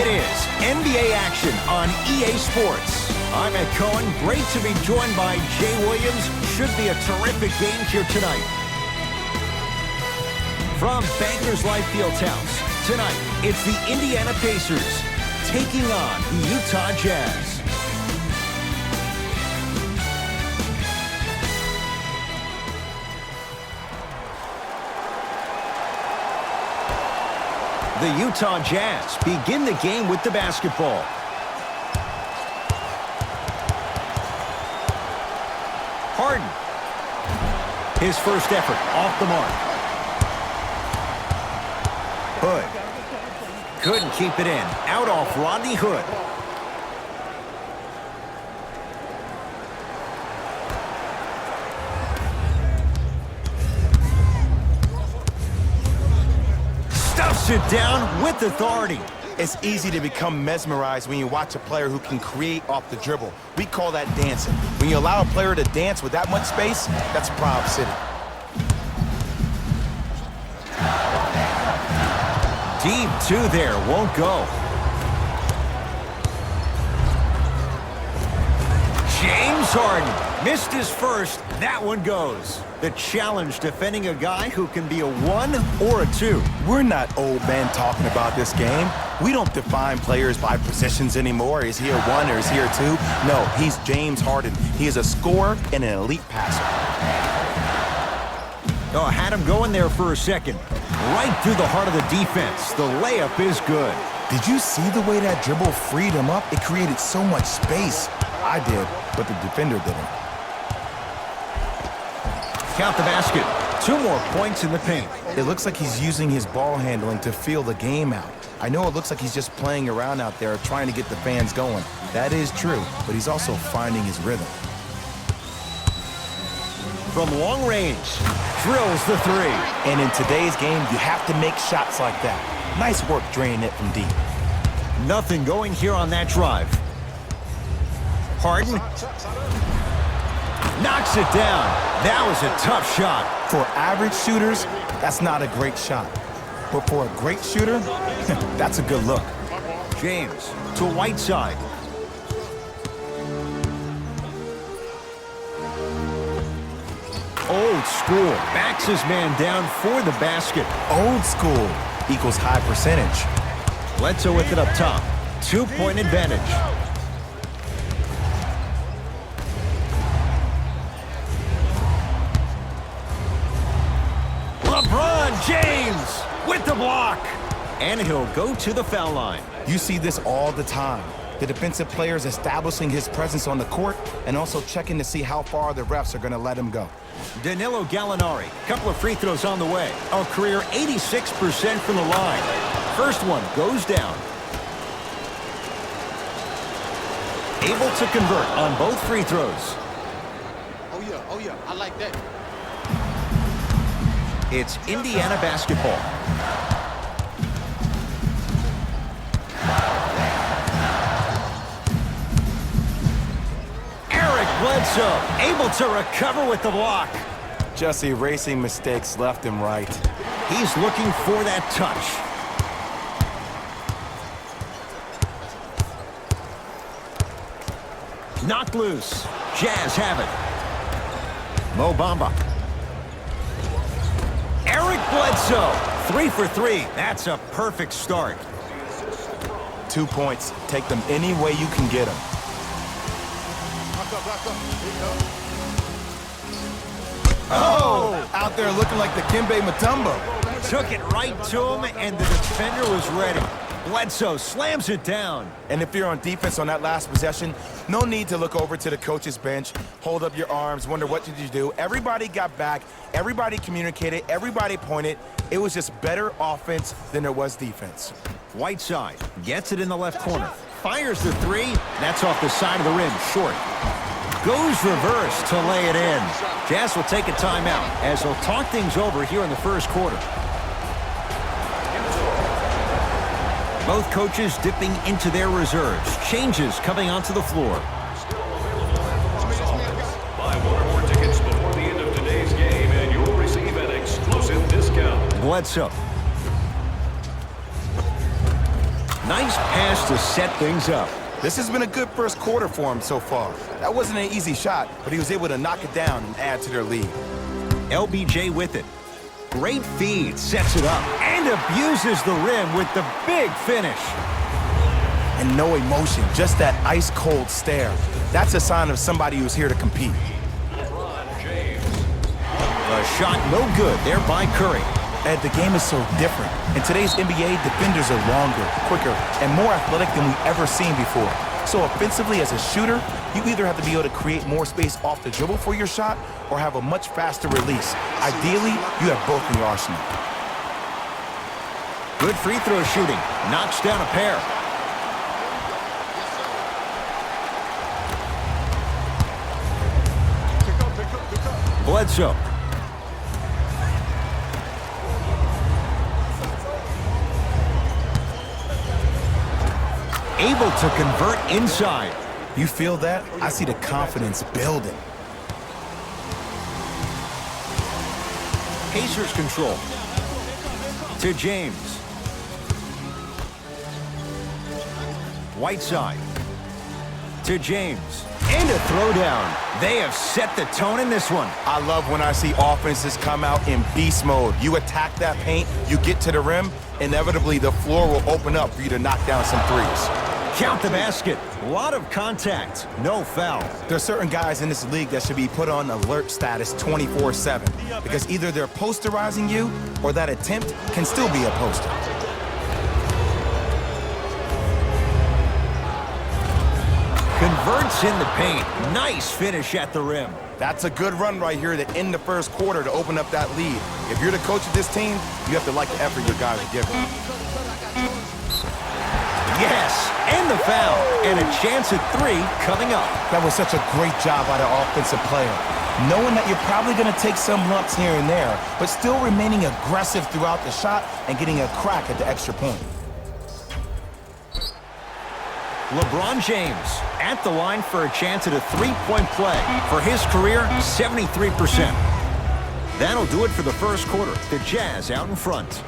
It is NBA action on EA Sports. I'm Ed Cohen. Great to be joined by Jay Williams. Should be a terrific game here tonight. From Bankers Life Fieldhouse, tonight it's the Indiana Pacers taking on the Utah Jazz. The Utah Jazz begin the game with the basketball. Harden. His first effort off the mark. Hood. Couldn't keep it in. Out off Rodney Hood. Stuffs it down with authority. It's easy to become mesmerized when you watch a player who can create off the dribble. We call that dancing. When you allow a player to dance with that much space, that's Proud City. Deep two there, won't go. James Harden missed his first. That one goes. The challenge defending a guy who can be a 1 or a 2. We're not old men talking about this game. We don't define players by positions anymore. Is he a 1 or is he a 2? No, he's James Harden. He is a scorer and an elite passer. Oh, had him going there for a second. Right through the heart of the defense. The layup is good. Did you see the way that dribble freed him up? It created so much space. I did, but the defender didn't. Count the basket. 2 more points in the paint. It looks like he's using his ball handling to feel the game out. I know it looks like he's just playing around out there trying to get the fans going. That is true, but he's also finding his rhythm. From long range, drills the 3. And in today's game, you have to make shots like that. Nice work draining it from deep. Nothing going here on that drive. Harden knocks it down. That was a tough shot. For average shooters, that's not a great shot. But for a great shooter, that's a good look. James to Whiteside. Old school. Backs his man down for the basket. Old school equals high percentage. Bledsoe with it up top. 2-point advantage. LeBron James with the block. And he'll go to the foul line. You see this all the time. The defensive players establishing his presence on the court and also checking to see how far the refs are going to let him go. Danilo Gallinari, couple of free throws on the way. A career 86% from the line. First one goes down. Able to convert on both free throws. Oh yeah, I like that. It's Indiana basketball. Bledsoe able to recover with the block. Just erasing mistakes left and right. He's looking for that touch. Knocked loose. Jazz have it. Mo Bamba. Eric Bledsoe. 3 for 3. That's a perfect start. 2 points. Take them any way you can get them. Oh! Out there looking like the Kimbe Mutombo. Took it right to him, and the defender was ready. Bledsoe slams it down. And if you're on defense on that last possession, no need to look over to the coach's bench, hold up your arms, wonder what did you do. Everybody got back, everybody communicated, everybody pointed. It was just better offense than there was defense. Whiteside gets it in the left corner. Fires the 3. That's off the side of the rim, short. Goes reverse to lay it in. Jazz will take a timeout as they'll talk things over here in the first quarter. Both coaches dipping into their reserves. Changes coming onto the floor. Buy 1 or more tickets before the end of today's game and you'll receive an exclusive discount. Bledsoe. Nice pass to set things up. This has been a good first quarter for him so far. That wasn't an easy shot, but he was able to knock it down and add to their lead. LBJ with it. Great feed, sets it up, and abuses the rim with the big finish. And no emotion, just that ice-cold stare. That's a sign of somebody who's here to compete. A shot no good there by Curry. Ed, the game is so different. In today's NBA, defenders are longer, quicker, and more athletic than we've ever seen before. So offensively, as a shooter, you either have to be able to create more space off the dribble for your shot or have a much faster release. Ideally, you have both in your arsenal. Good free throw shooting. Knocks down a pair. Bledsoe. Able to convert inside. You feel that? I see the confidence building. Pacers control. To James. Whiteside. To James. And a throwdown. They have set the tone in this one. I love when I see offenses come out in beast mode. You attack that paint, you get to the rim, inevitably the floor will open up for you to knock down some threes. Count the basket. A lot of contact. No foul. There's certain guys in this league that should be put on alert status 24/7 because either they're posterizing you or that attempt can still be a poster. Converts in the paint. Nice finish at the rim. That's a good run right here to end the first quarter to open up that lead. If you're the coach of this team, you have to like the effort your guys are giving. Yes, and the foul. And a chance at three coming up. That was such a great job by the offensive player. Knowing that you're probably going to take some lumps here and there, but still remaining aggressive throughout the shot and getting a crack at the extra point. LeBron James at the line for a chance at a three-point play. For his career, 73%. That'll do it for the first quarter. The Jazz out in front.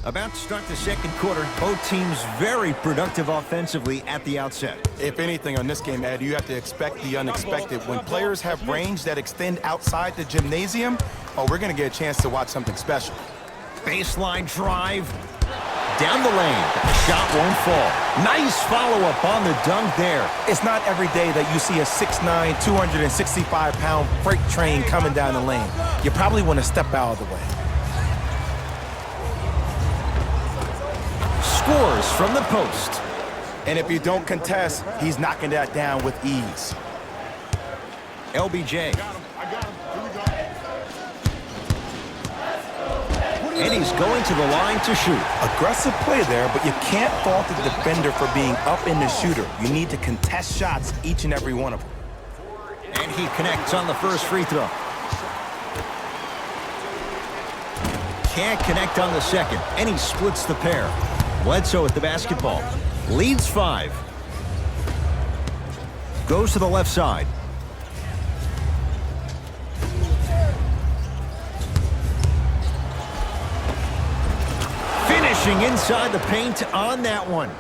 About to start the second quarter. Both teams very productive offensively at the outset. If anything on this game, Ed, you have to expect the unexpected. When players have range that extend outside the gymnasium, oh, we're going to get a chance to watch something special. Baseline drive. Down the lane. Shot won't fall. Nice follow-up on the dunk there. It's not every day that you see a 6'9", 265-pound freight train coming down the lane. You probably want to step out of the way. Scores from the post. And if you don't contest, he's knocking that down with ease. LBJ. And he's going to the line to shoot. Aggressive play there, but you can't fault the defender for being up in the shooter. You need to contest shots, each and every one of them. And he connects on the first free throw. Can't connect on the second, and he splits the pair. Bledsoe at the basketball. Leads 5. Goes to the left side. Finishing inside the paint on that one.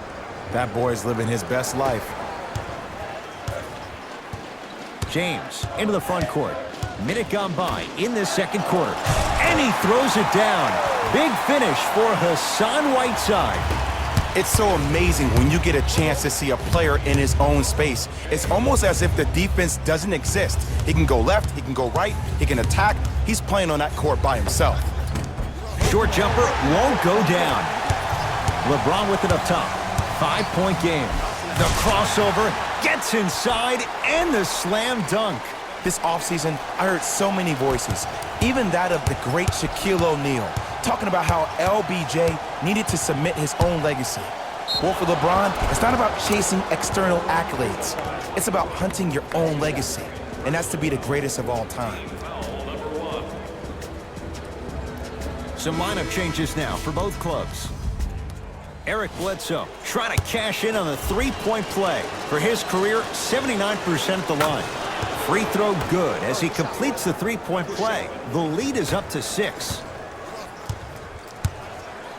That boy's living his best life. James into the front court. Minute gone by in this second quarter. And he throws it down. Big finish for Hassan Whiteside. It's so amazing when you get a chance to see a player in his own space. It's almost as if the defense doesn't exist. He can go left, he can go right, he can attack. He's playing on that court by himself. Short jumper won't go down. LeBron with it up top. 5-point game. The crossover gets inside and the slam dunk. This offseason, I heard so many voices, even that of the great Shaquille O'Neal, talking about how LBJ needed to submit his own legacy. Well, for LeBron, it's not about chasing external accolades. It's about hunting your own legacy, and that's to be the greatest of all time. Some lineup changes now for both clubs. Eric Bledsoe trying to cash in on the three-point play. For his career, 79% at the line. Free throw good as he completes the three-point play. The lead is up to 6.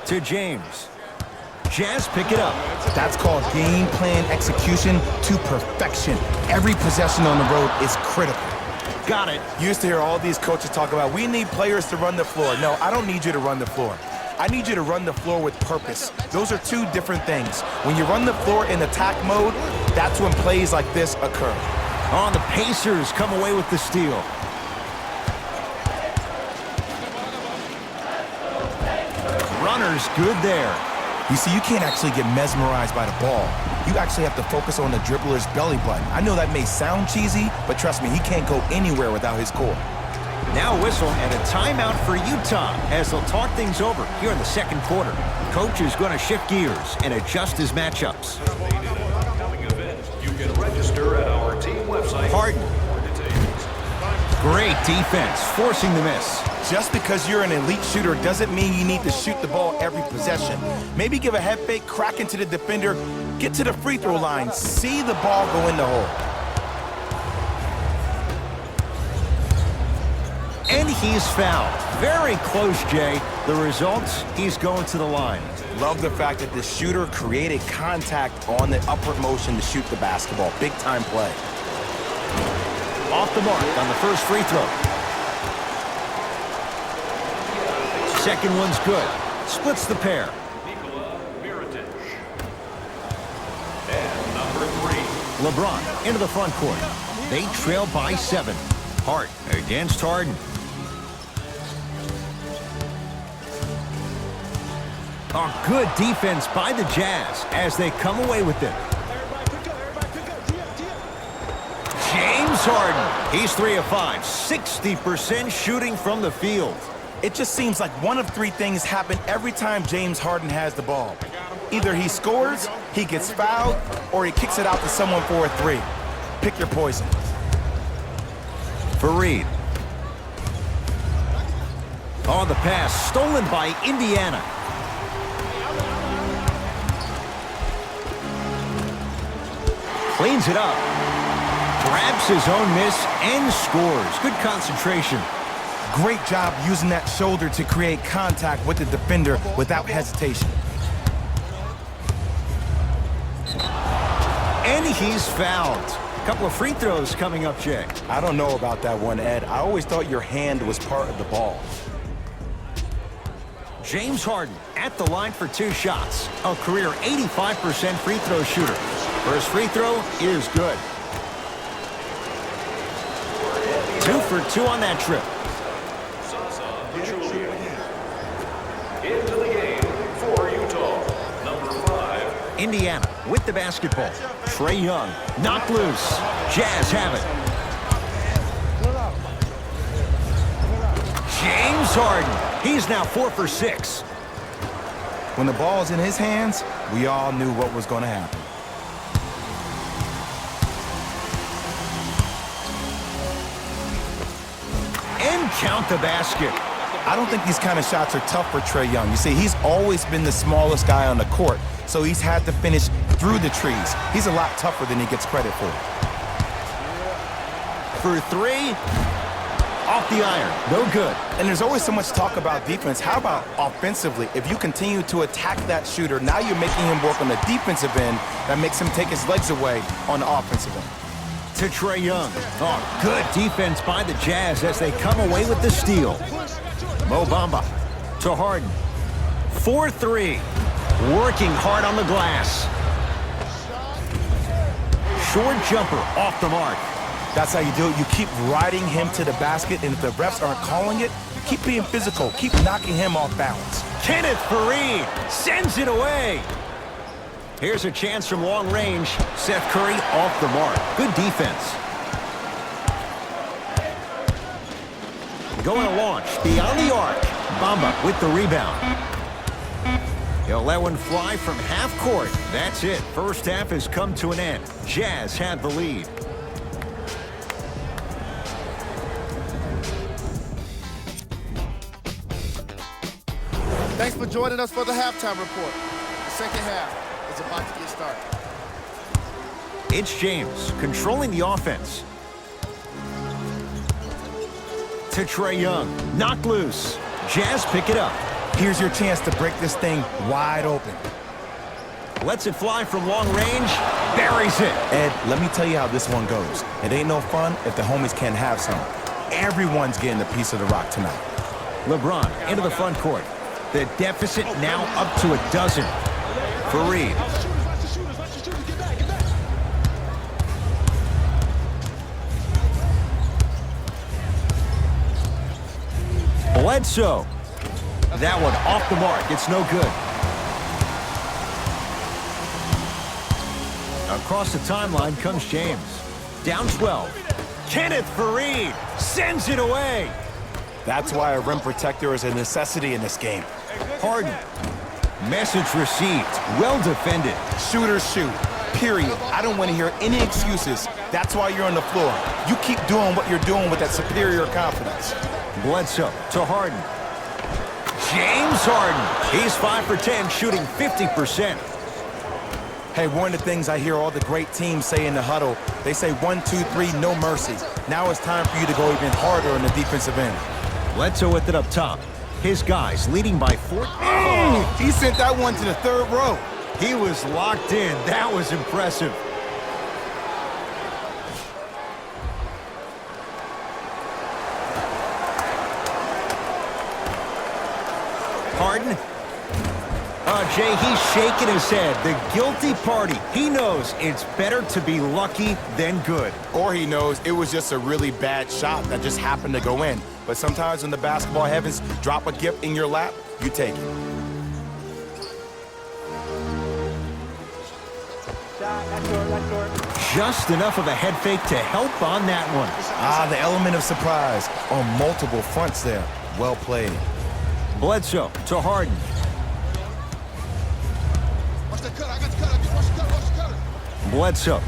To James. Jazz pick it up. That's called game plan execution to perfection. Every possession on the road is critical. Got it. You used to hear all these coaches talk about, we need players to run the floor. No, I don't need you to run the floor. I need you to run the floor with purpose. Those are two different things. When you run the floor in attack mode, that's when plays like this occur. Oh, the Pacers come away with the steal. Runner's good there. You see, you can't actually get mesmerized by the ball. You actually have to focus on the dribbler's belly button. I know that may sound cheesy, but trust me, he can't go anywhere without his core. Now a whistle and a timeout for Utah as they'll talk things over here in the second quarter. Coach is going to shift gears and adjust his matchups. You can register at our team website. Harden. Great defense, forcing the miss. Just because you're an elite shooter doesn't mean you need to shoot the ball every possession. Maybe give a head fake, crack into the defender, get to the free throw line, see the ball go in the hole. And he's fouled. Very close, Jay. The results, he's going to the line. Love the fact that the shooter created contact on the upward motion to shoot the basketball. Big time play. Off the mark on the first free throw. Second one's good. Splits the pair. And number 3. LeBron into the front court. They trail by 7. Hart against Harden. A good defense by the Jazz as they come away with it. James Harden. He's 3 of 5. 60% shooting from the field. It just seems like one of 3 things happen every time James Harden has the ball. Either he scores, he gets fouled, or he kicks it out to someone for a 3. Pick your poison. Fareed. Oh, the pass stolen by Indiana. Cleans it up. Grabs his own miss and scores. Good concentration. Great job using that shoulder to create contact with the defender without hesitation. And he's fouled. A couple of free throws coming up, Jay. I don't know about that one, Ed. I always thought your hand was part of the ball. James Harden at the line for 2 shots. A career 85% free throw shooter. First free throw is good. 2 for 2 on that trip. Into the game for Utah, number 5. Indiana with the basketball. Trae Young knocked loose. Jazz have it. James Harden. He's now 4 for 6. When the ball's in his hands, we all knew what was going to happen. And count the basket. I don't think these kind of shots are tough for Trae Young. You see, he's always been the smallest guy on the court, so he's had to finish through the trees. He's a lot tougher than he gets credit for. For 3, off the iron, no good. And there's always so much talk about defense. How about offensively? If you continue to attack that shooter, now you're making him work on the defensive end. That makes him take his legs away on the offensive end. To Trae Young. Oh, good defense by the Jazz as they come away with the steal. Mo Bamba to Harden. 4-3. Working hard on the glass. Short jumper off the mark. That's how you do it. You keep riding him to the basket, and if the refs aren't calling it, keep being physical. Keep knocking him off balance. Kenneth Fareed sends it away. Here's a chance from long range. Seth Curry off the mark. Good defense. Going to launch beyond the arc. Bamba with the rebound. He'll let one fly from half court. That's it. First half has come to an end. Jazz have the lead. Thanks for joining us for the halftime report. The second half is about to get started. It's James controlling the offense. To Trae Young. Knocked loose. Jazz pick it up. Here's your chance to break this thing wide open. Lets it fly from long range. Buries it. Ed, let me tell you how this one goes. It ain't no fun if the homies can't have some. Everyone's getting a piece of the rock tonight. LeBron into the front court. The deficit now up to a dozen. Fareed. Bledsoe. That one off the mark. It's no good. Across the timeline comes James. Down 12. Kenneth Fareed sends it away. That's why a rim protector is a necessity in this game. Harden. Message received. Well defended. Shooters shoot. Period. I don't want to hear any excuses. That's why you're on the floor. You keep doing what you're doing with that superior confidence. Bledsoe to Harden. James Harden. He's 5 for 10, shooting 50%. Hey, one of the things I hear all the great teams say in the huddle, they say 1, 2, 3, no mercy. Now it's time for you to go even harder on the defensive end. Bledsoe with it up top. His guys leading by 4. He sent that one to the third row. He was locked in. That was impressive. Harden. Jay, he's shaking his head. The guilty party. He knows it's better to be lucky than good. Or he knows it was just a really bad shot that just happened to go in. But sometimes when the basketball heavens drop a gift in your lap, you take it. Just enough of a head fake to help on that one. The element of surprise on multiple fronts there. Well played. Bledsoe to Harden. Bledsoe.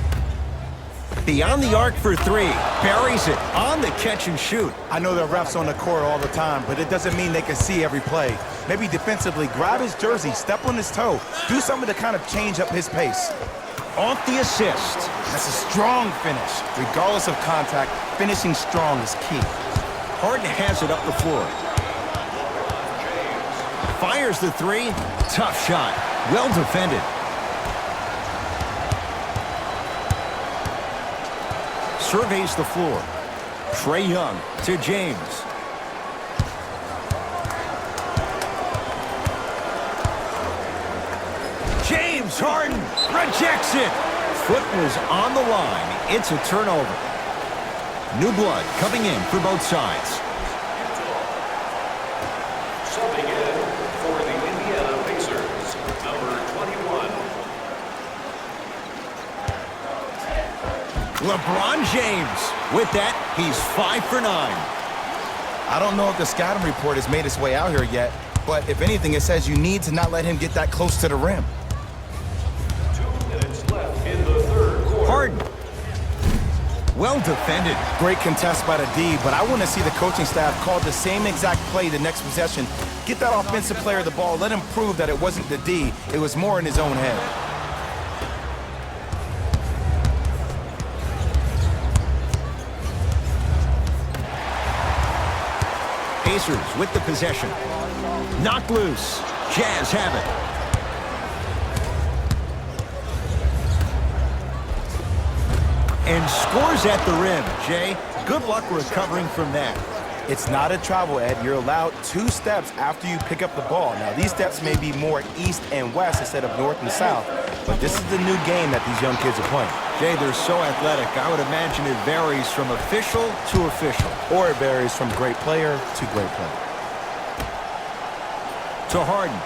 Beyond the arc for 3. Buries it on the catch and shoot. I know there are refs on the court all the time, but it doesn't mean they can see every play. Maybe defensively, grab his jersey, step on his toe, do something to kind of change up his pace. Off the assist. That's a strong finish. Regardless of contact, finishing strong is key. Harden has it up the floor. Fires the 3. Tough shot. Well defended. Surveys the floor. Trae Young to James. James Harden rejects it. Foot was on the line. It's a turnover. New blood coming in for both sides. Subbing in for the Indiana Pacers, number 21. LeBron James. With that, he's 5 for 9. I don't know if the scouting report has made its way out here yet, but if anything, it says you need to not let him get that close to the rim. 2 minutes left in the third quarter. Harden. Well defended. Great contest by the D, but I want to see the coaching staff call the same exact play the next possession. Get that offensive player the ball. Let him prove that it wasn't the D. It was more in his own head. Pacers with the possession. Knocked loose. Jazz have it. And scores at the rim. Jay, good luck recovering from that. It's not a travel, Ed. You're allowed 2 steps after you pick up the ball. Now, these steps may be more east and west instead of north and south, but this is the new game that these young kids are playing. Jay, they're so athletic. I would imagine it varies from official to official. Or it varies from great player to great player. To Harden.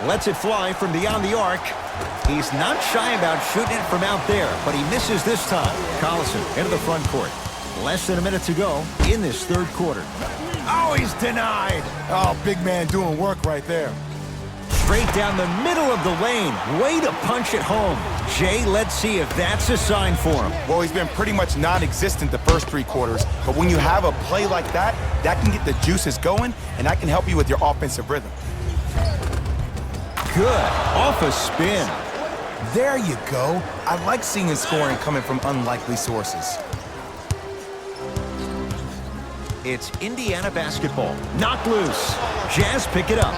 Lets it fly from beyond the arc. He's not shy about shooting it from out there, but he misses this time. Collison into the front court. Less than a minute to go in this third quarter. Oh, he's denied. Oh, big man doing work right there. Straight down the middle of the lane. Way to punch it home. Jay, let's see if that's a sign for him. Well, he's been pretty much non-existent the first 3 quarters, but when you have a play like that, that can get the juices going, and that can help you with your offensive rhythm. Good. Off a spin. There you go. I like seeing his scoring coming from unlikely sources. It's Indiana basketball. Knocked loose. Jazz pick it up.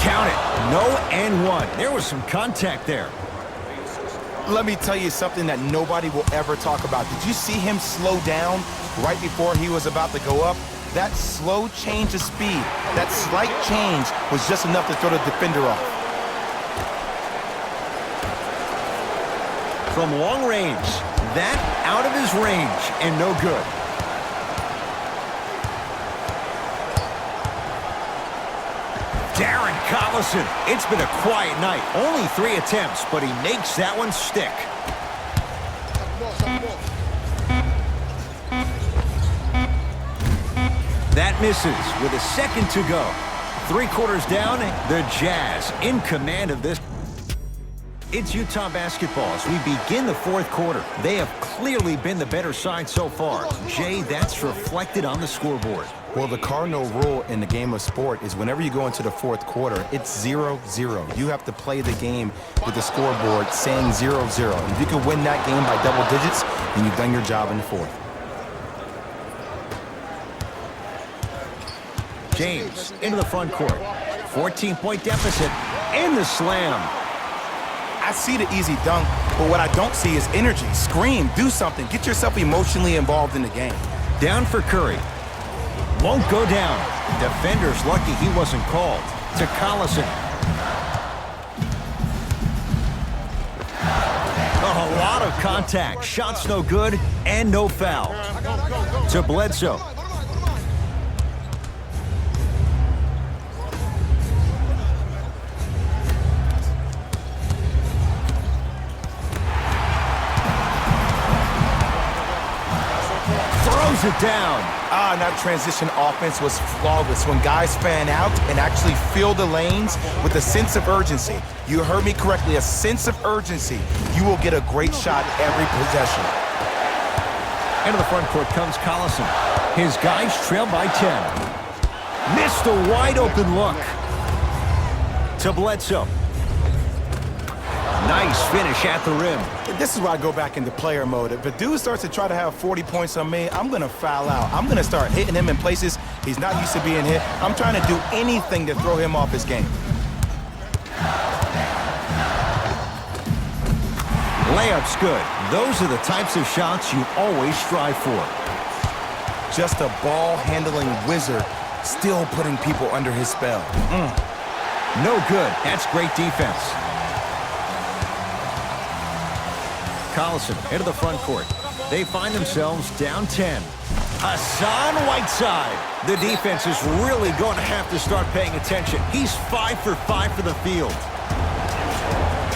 Count it. No and one. There was some contact there. Let me tell you something that nobody will ever talk about. Did you see him slow down right before he was about to go up? That slow change of speed, that slight change was just enough to throw the defender off. From long range, that out of his range and no good. Darren Collison. It's been a quiet night. Only 3 attempts, but he makes that one stick. That misses with a second to go. 3 quarters down, the Jazz in command of this. It's Utah basketball as we begin the 4th quarter. They have clearly been the better side so far. Jay, that's reflected on the scoreboard. Well, the cardinal rule in the game of sport is whenever you go into the 4th quarter, it's 0-0. You have to play the game with the scoreboard saying 0-0. And if you can win that game by double digits, then you've done your job in the 4th. James into the front court. 14-point deficit and the slam. I see the easy dunk, but what I don't see is energy. Scream, do something. Get yourself emotionally involved in the game. Down for Curry. Won't go down. Defender's lucky he wasn't called. To Collison. A lot of contact. Shots no good and no foul. To Bledsoe. Throws it down. That transition offense was flawless when guys fan out and actually fill the lanes with a sense of urgency. You heard me correctly, a sense of urgency. You will get a great shot every possession. Into the front court comes Collison. His guys trail by 10. Missed a wide open look. To Bledsoe. Nice finish at the rim. This is where I go back into player mode. If a dude starts to try to have 40 points on me, I'm going to foul out. I'm going to start hitting him in places he's not used to being hit. I'm trying to do anything to throw him off his game. Layup's good. Those are the types of shots you always strive for. Just a ball-handling wizard, still putting people under his spell. No good. That's great defense. Collison into the front court. They find themselves down 10. Hassan Whiteside. The defense is really going to have to start paying attention. He's 5 for 5 for the field.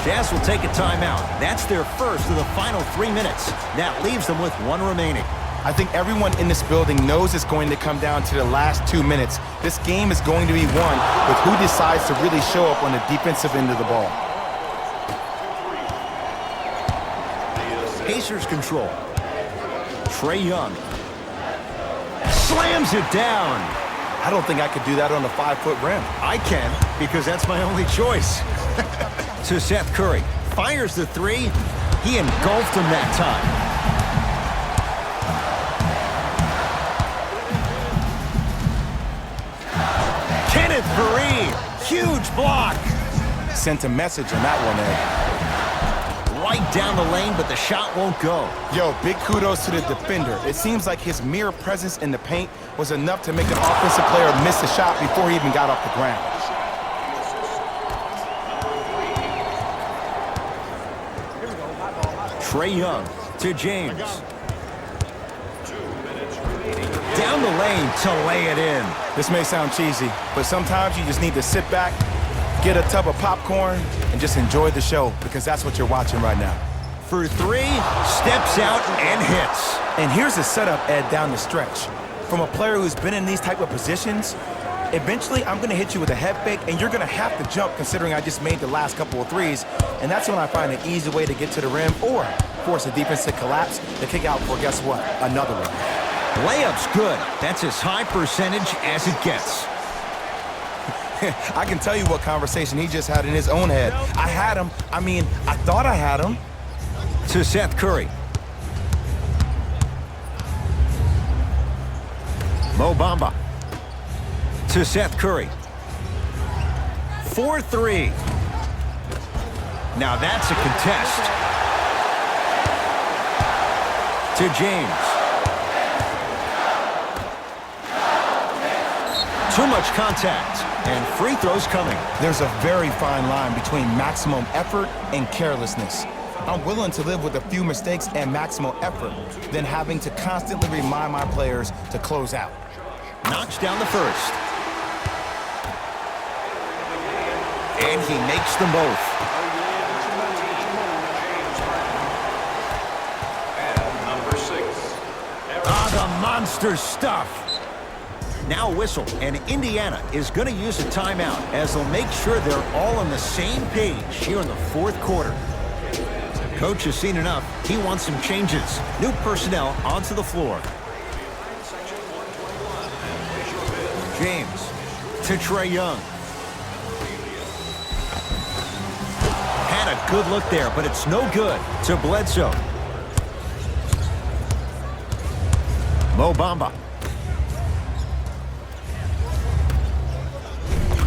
Jazz will take a timeout. That's their first of the final 3 minutes. That leaves them with 1 remaining. I think everyone in this building knows it's going to come down to the last 2 minutes. This game is going to be won with who decides to really show up on the defensive end of the ball. Pacers control. Trae Young. Slams it down. I don't think I could do that on a 5-foot rim. I can, because that's my only choice. To Seth Curry. Fires the 3. He engulfed him that time. Kenneth Faried. Huge block. Sent a message on that one, Ed. Right down the lane, but the shot won't go. Yo, big kudos to the defender. It seems like his mere presence in the paint was enough to make an offensive player miss a shot before he even got off the ground. Trae Young to James. Down the lane to lay it in. This may sound cheesy, but sometimes you just need to sit back, get a tub of popcorn, and just enjoy the show, because that's what you're watching right now. For 3, steps out and hits. And here's the setup, Ed, down the stretch. From a player who's been in these type of positions, eventually I'm going to hit you with a head fake, and you're going to have to jump considering I just made the last couple of threes. And that's when I find an easy way to get to the rim or force the defense to collapse to kick out for, guess what, another one. Layup's good. That's as high percentage as it gets. I can tell you what conversation he just had in his own head. I had him. I thought I had him. To Seth Curry. Mo Bamba to Seth Curry. 4-3. Now that's a contest. To James. Too much contact, and free throws coming. There's a very fine line between maximum effort and carelessness. I'm willing to live with a few mistakes and maximum effort than having to constantly remind my players to close out. Knocks down the first. And he makes them both. And number 6. Ah, the monster stuff. Now a whistle, and Indiana is going to use a timeout as they'll make sure they're all on the same page here in the fourth quarter. Coach has seen enough. He wants some changes. New personnel onto the floor. James to Trae Young. Had a good look there, but it's no good to Bledsoe. Mo Bamba.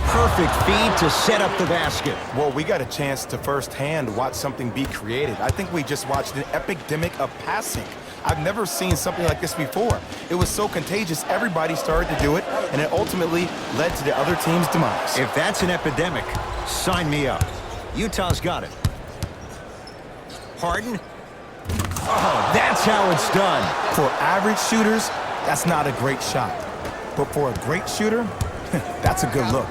Perfect feed to set up the basket. Well, we got a chance to firsthand watch something be created. I think we just watched an epidemic of passing. I've never seen something like this before. It was so contagious, everybody started to do it, and it ultimately led to the other team's demise. If that's an epidemic, sign me up. Utah's got it. Harden. Oh, that's how it's done. For average shooters, that's not a great shot. But for a great shooter, that's a good look.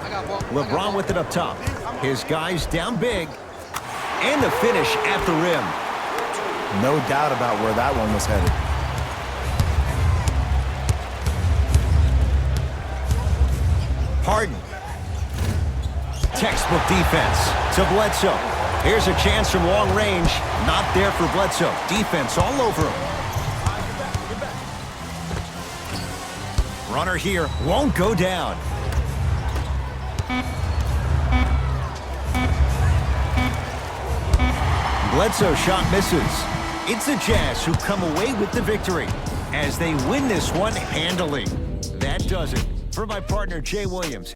LeBron with it up top. His guys down big. And the finish at the rim. No doubt about where that one was headed. Harden. Textbook defense to Bledsoe. Here's a chance from long range. Not there for Bledsoe. Defense all over him. Runner here won't go down. Bledsoe shot misses. It's the Jazz who come away with the victory as they win this one handily. That does it. For my partner, Jay Williams.